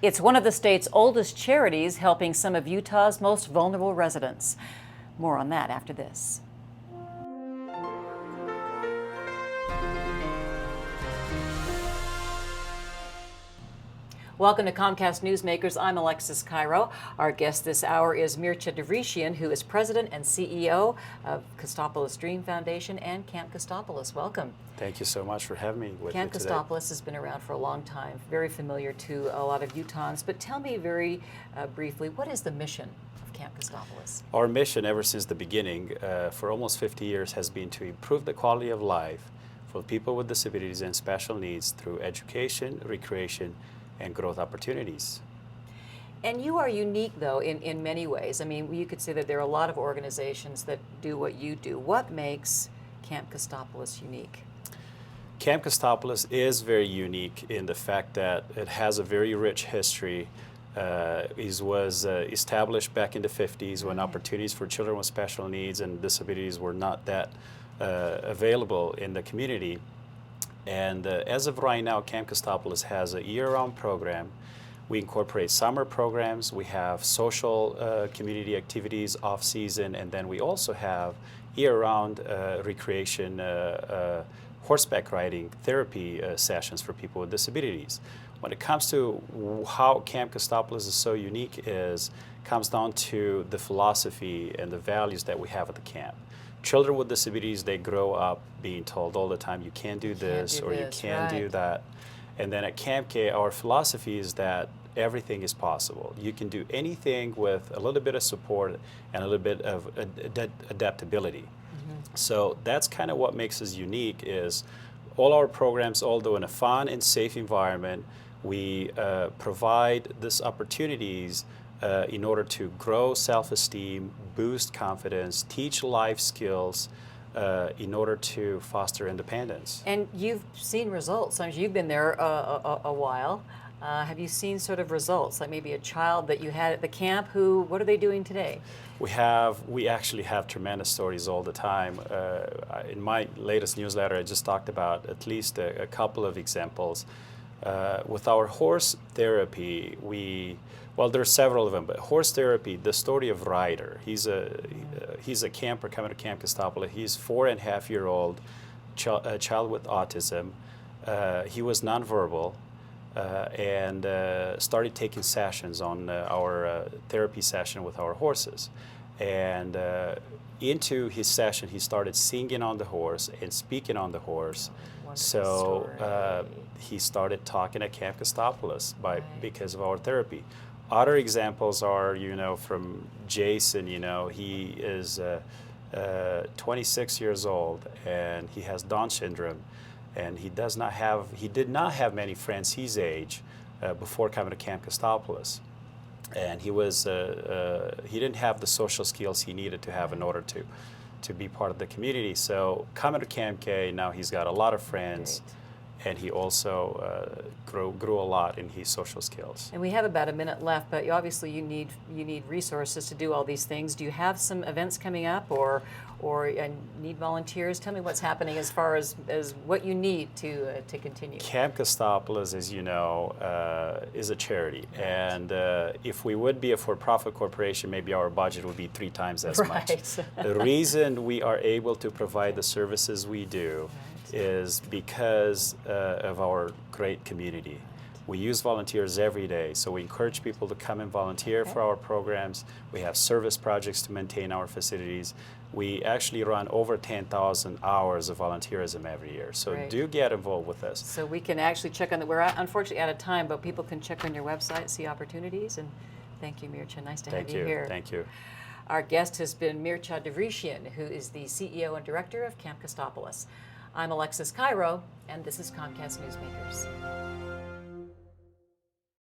It's one of the state's oldest charities, helping some of Utah's most vulnerable residents. More on that after this. Welcome to Comcast Newsmakers. I'm Alexis Cairo. Our guest this hour is Mircea Divricean, who is president and CEO of Kostopulos Dream Foundation and Camp Kostopulos. Welcome. Thank you so much for having me with Camp me today. Kostopulos has been around for a long time, very familiar to a lot of Utahns. But tell me very briefly, what is the mission of Camp Kostopulos? Our mission ever since the beginning, for almost 50 years, has been to improve the quality of life for people with disabilities and special needs through education, recreation, and growth opportunities. And you are unique, though, in many ways. I mean, you could say that there are a lot of organizations that do what you do. What makes Camp Kostopulos unique? Camp Kostopulos is very unique in the fact that it has a very rich history. It was established back in the 50s when opportunities for children with special needs and disabilities were not that available in the community. And as of right now, Camp Kostopulos has a year-round program. We incorporate summer programs, we have social community activities off-season, and then we also have year-round recreation, horseback riding therapy sessions for people with disabilities. When it comes to how Camp Kostopulos is so unique comes down to the philosophy and the values that we have at the camp. Children with disabilities, they grow up being told all the time, you can't do this or you can't do that. And then at Camp K, our philosophy is that everything is possible. You can do anything with a little bit of support and a little bit of adaptability. So that's kind of what makes us unique is all our programs, although in a fun and safe environment, we provide these opportunities in order to grow self-esteem, boost confidence, teach life skills in order to foster independence. And you've seen results. I mean, you've been there a while. Have you seen sort of results, like maybe a child that you had at the camp what are they doing today? We actually have tremendous stories all the time. In my latest newsletter, I just talked about at least a couple of examples. With our horse therapy, well, there are several of them, but horse therapy, the story of Ryder, he's a camper coming to Camp Kostopulos. He's 4.5-year-old a child with autism. He was nonverbal and started taking sessions on our therapy session with our horses. And into his session, he started singing on the horse and speaking on the horse. So he started talking at Camp Kostopulos because of our therapy. Other examples are, from Jason, he is 26 years old and he has Down syndrome, and he did not have many friends his age before coming to Camp Kostopulos. And he didn't have the social skills he needed to have in order to be part of the community. So coming to Camp K, now he's got a lot of friends. Great. And he also grew a lot in his social skills. And we have about a minute left, but obviously you need resources to do all these things. Do you have some events coming up, or need volunteers? Tell me what's happening as far as what you need to continue. Camp Kostopulos, as you know, is a charity, and if we would be a for-profit corporation, maybe our budget would be 3 times as much. The reason we are able to provide the services we do is because of our great community. We use volunteers every day, so we encourage people to come and volunteer for our programs. We have service projects to maintain our facilities. We actually run over 10,000 hours of volunteerism every year, so do get involved with us. So we can actually check on we're unfortunately out of time, but people can check on your website, see opportunities, and thank you, Mircea. Nice to have you here. Thank you. Our guest has been Mircea Divricean, who is the CEO and director of Camp Kostopulos. I'm Alexis Cairo, and this is Comcast Newsmakers.